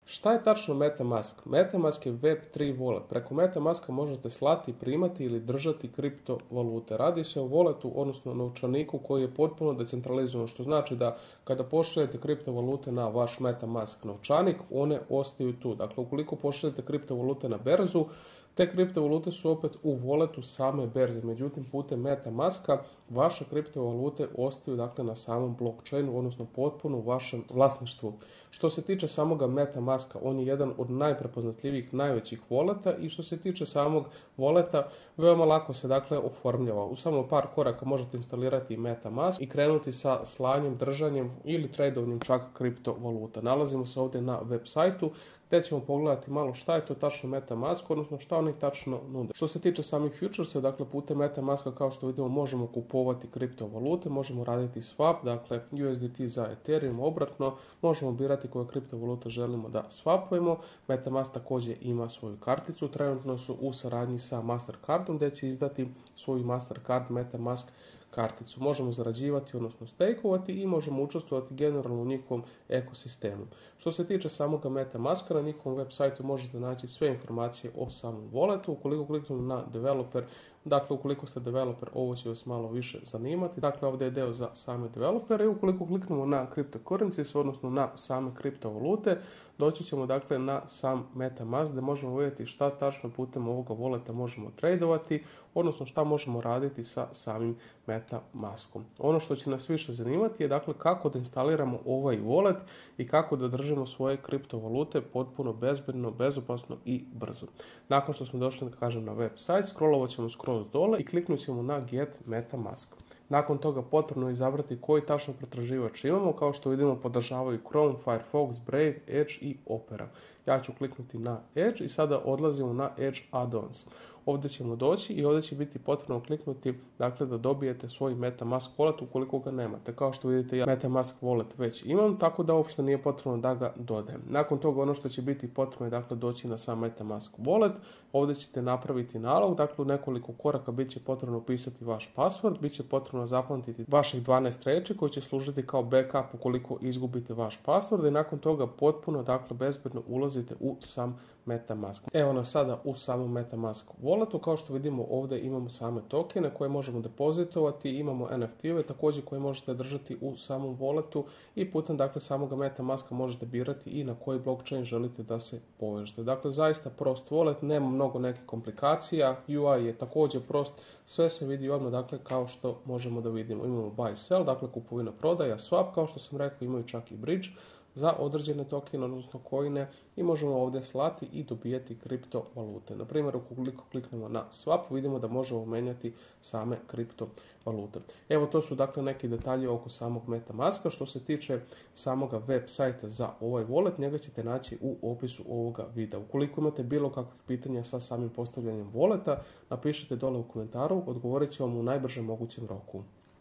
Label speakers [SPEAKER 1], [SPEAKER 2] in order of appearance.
[SPEAKER 1] Šta je tačno MetaMask? MetaMask je Web3 wallet. Preko MetaMaska možete slati, primati ili držati kriptovalute. Radi se o walletu, odnosno novčaniku koji je potpuno decentralizovan, što znači da kada pošaljete kriptovalute na vaš MetaMask novčanik, one ostaju tu. Dakle, ukoliko pošaljete kriptovalute na berzu, te kriptovalute su opet u walletu same berze. Međutim, putem MetaMaska vaše kriptovalute ostaju dakle na samom blockchainu, odnosno potpuno u vašem vlasništvu. Što se tiče samoga MetaMaska, on je jedan od najprepoznatljivijih, najvećih walleta i što se tiče samog walleta, veoma lako se dakle oformljava. U samo par koraka možete instalirati MetaMask i krenuti sa slanjem, držanjem ili tradovanjem čak kriptovaluta. Nalazimo se ovdje na web sajtu gdje ćemo pogledati malo šta je to tačno MetaMask, odnosno šta oni tačno nude. Što se tiče samih futuresa, dakle putem MetaMaska kao što vidimo možemo kupovati kriptovalute, možemo raditi swap, dakle USDT za Ethereum, obratno, možemo birati koje kriptovalute želimo da swapujemo. MetaMask također ima svoju karticu, trenutno su u saradnji sa Mastercardom gdje će izdati svoju Mastercard MetaMask karticu. Možemo zarađivati, odnosno stejkovati i možemo učestvovati generalno u njihovom ekosistemu. Što se tiče samoga MetaMaska, na njihovom web sajtu možete naći sve informacije o samom walletu. Ukoliko kliknemo na developer, dakle ukoliko ste developer, ovo će vas malo više zanimati. Dakle, ovdje je deo za same developere i ukoliko kliknemo na cryptocurrencies, odnosno na same kriptovalute, doći ćemo dakle na sam MetaMask gdje možemo vidjeti šta tačno putem ovoga walleta možemo tradovati, odnosno šta možemo raditi sa samim MetaMaskom. Ono što će nas više zanimati je dakle kako da instaliramo ovaj wallet i kako da držimo svoje kriptovalute potpuno bezbedno, bezopasno i brzo. Nakon što smo došli, da kažem, na web sajt, scrollovat ćemo skroz dole i kliknut ćemo na Get MetaMask. Nakon toga potrebno je izabrati koji tačno pretraživač imamo. Kao što vidimo, podržavaju Chrome, Firefox, Brave, Edge i Opera. Ja ću kliknuti na Edge i sada odlazimo na Edge Add-ons. Ovdje ćemo doći i ovdje će biti potrebno kliknuti dakle da dobijete svoj MetaMask wallet ukoliko ga nemate. Kao što vidite, ja MetaMask wallet već imam, tako da uopšte nije potrebno da ga dodajem. Nakon toga ono što će biti potrebno je dakle doći na sam MetaMask wallet. Ovdje ćete napraviti nalog, dakle u nekoliko koraka bit će potrebno upisati vaš password, bit će potrebno zapamtiti vaših 12 reči koji će služiti kao backup ukoliko izgubite vaš password i nakon toga potpuno dakle bezbedno ulazite u sam MetaMask. Evo nas sada u samom MetaMask walletu. Kao što vidimo, ovdje imamo same tokene koje možemo depozitovati, imamo NFT-ove također koje možete držati u samom walletu i putem dakle samoga MetaMaska možete birati i na koji blockchain želite da se povežete. Dakle, zaista prost wallet, nema mnogo nekih komplikacija, UI je također prost, sve se vidi odmah dakle kao što možemo da vidimo. Imamo buy sell, dakle kupovina prodaja, swap, kao što sam rekao, imaju čak i bridge za određene tokene, odnosno coine, i možemo ovdje slati i dobijati kriptovalute. Na primjer, ukoliko kliknemo na swap, vidimo da možemo menjati same kriptovalute. Evo, to su dakle neki detalji oko samog MetaMaska. Što se tiče samoga web sajta za ovaj wallet, njega ćete naći u opisu ovoga videa. Ukoliko imate bilo kakvih pitanja sa samim postavljanjem walleta, napišite dole u komentaru, odgovorit ću vam u najbržem mogućem roku.